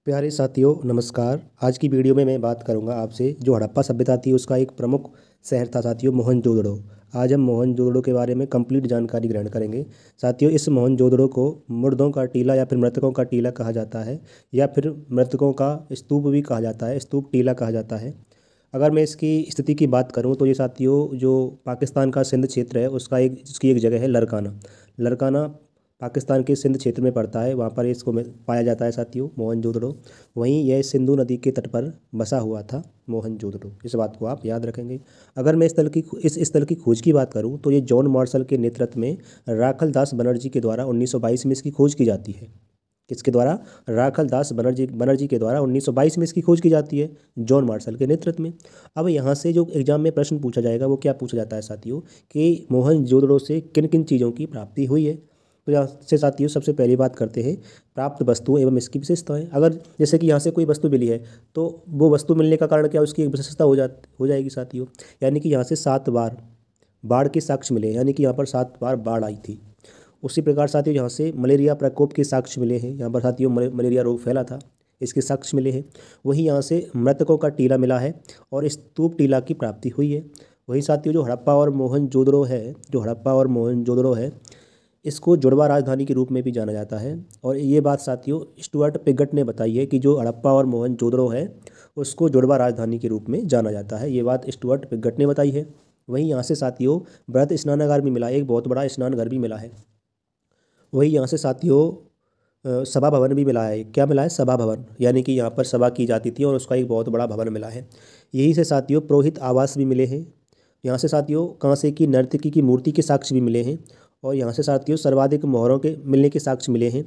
प्यारे साथियों नमस्कार। आज की वीडियो में मैं बात करूंगा आपसे जो हड़प्पा सभ्यता थी उसका एक प्रमुख शहर था साथियों मोहनजोदड़ो। आज हम मोहनजोदड़ो के बारे में कंप्लीट जानकारी ग्रहण करेंगे। साथियों इस मोहनजोदड़ो को मुर्दों का टीला या फिर मृतकों का टीला कहा जाता है या फिर मृतकों का स्तूप भी कहा जाता है, स्तूप टीला कहा जाता है। अगर मैं इसकी स्थिति की बात करूं तो ये साथियों जो पाकिस्तान का सिंध क्षेत्र है उसका उसकी एक जगह है लरकाना। लरकाना पाकिस्तान के सिंध क्षेत्र में पड़ता है, वहाँ पर इसको पाया जाता है साथियों मोहनजोदड़ो। वहीं यह सिंधु नदी के तट पर बसा हुआ था मोहनजोदड़ो, इस बात को आप याद रखेंगे। अगर मैं इस स्थल की खोज की बात करूं तो ये जॉन मार्शल के नेतृत्व में राखल दास बनर्जी के द्वारा 1922 में इसकी खोज की जाती है। किसके द्वारा? राखल दास बनर्जी के द्वारा 1922 में इसकी खोज की जाती है, जॉन मार्शल के नेतृत्व में। अब यहाँ से जो एग्जाम में प्रश्न पूछा जाएगा वो क्या पूछा जाता है साथियों कि मोहनजोदड़ो से किन किन चीज़ों की प्राप्ति हुई है। तो यहाँ से साथियों सबसे पहली बात करते हैं प्राप्त वस्तुओं एवं इसकी विशेषताएं। अगर जैसे कि यहाँ से कोई वस्तु मिली है तो वो वस्तु मिलने का कारण क्या, उसकी एक विशेषता हो जाएगी साथियों। यानी कि यहाँ से 7 बार बाढ़ के साक्ष्य मिले, यानी कि यहाँ पर 7 बार बाढ़ आई थी। उसी प्रकार साथियों यहाँ से मलेरिया प्रकोप के साक्ष्य मिले हैं, यहाँ पर साथियों मलेरिया रोग फैला था, इसके साक्ष्य मिले हैं। वहीं यहाँ से मृतकों का टीला मिला है और स्तूप टीला की प्राप्ति हुई है। वहीं साथियों जो हड़प्पा और मोहनजोदड़ो है इसको जुड़वा राजधानी के रूप में भी जाना जाता है। और ये बात साथियों स्टुअर्ट पिगट ने बताई है कि जो हड़प्पा और मोहनजोदड़ो है उसको जुड़वा राजधानी के रूप में जाना जाता है, ये बात स्टुअर्ट पिगट ने बताई है। वहीं यहाँ से साथियों बृहत स्नानागार भी मिला, एक बहुत बड़ा स्नानघर भी मिला है। वहीं यहाँ से साथियों सभा भवन भी मिला है। क्या मिला है? सभा भवन, यानी कि यहाँ पर सभा की जाती थी और उसका एक बहुत बड़ा भवन मिला है। यहीं से साथियों पुरोहित आवास भी मिले हैं। यहाँ से साथियों कांसे की नर्तकी की मूर्ति के साक्ष्य भी मिले हैं। और यहाँ से साथियों सर्वाधिक मोहरों के मिलने के साक्ष्य मिले हैं।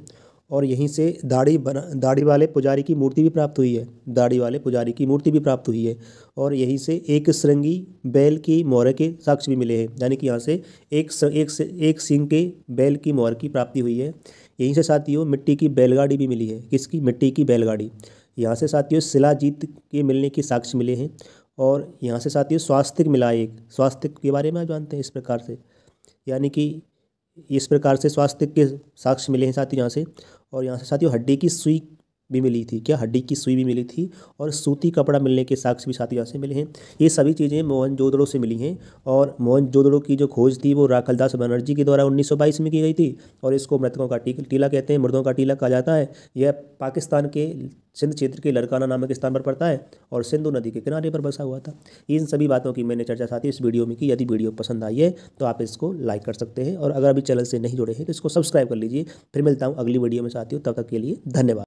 और यहीं से दाढ़ी वाले पुजारी की मूर्ति भी प्राप्त हुई है, दाढ़ी वाले पुजारी की मूर्ति भी प्राप्त हुई है। और यहीं से एक श्रृंगी बैल की मोहर के साक्ष्य भी मिले हैं, यानी कि यहाँ से एक सींग के बैल की मोहर की प्राप्ति हुई है। यहीं से साथियों मिट्टी की बैलगाड़ी भी मिली है। किसकी? मिट्टी की बैलगाड़ी। यहाँ से साथियों शिलाजीत के मिलने के साक्ष्य मिले हैं। और यहाँ से साथियों स्वास्तिक मिला, एक स्वास्तिक के बारे में आप जानते हैं इस प्रकार से, यानी कि इस प्रकार से स्वास्तिक के साक्ष्य मिले हैं साथियों यहाँ से। और यहाँ से साथियों हड्डी की सुई भी मिली थी। क्या? हड्डी की सुई भी मिली थी। और सूती कपड़ा मिलने के साक्ष्य भी साथियों यहाँ से मिले हैं। ये सभी चीज़ें मोहनजोदड़ो से मिली हैं। और मोहनजोदड़ो की जो खोज थी वो राखलदास बनर्जी के द्वारा 1922 में की गई थी। और इसको मृतकों का टीला कहते हैं, मुर्दों का टीला कहा जाता है। यह पाकिस्तान के सिंध क्षेत्र के लरकाना नामक स्थान पर पड़ता है और सिंधु नदी के किनारे पर बसा हुआ था। इन सभी बातों की मैंने चर्चा साथियों इस वीडियो में की। यदि वीडियो पसंद आई है तो आप इसको लाइक कर सकते हैं और अगर अभी चैनल से नहीं जुड़े हैं तो इसको सब्सक्राइब कर लीजिए। फिर मिलता हूँ अगली वीडियो में साथियों, तब तक के लिए धन्यवाद।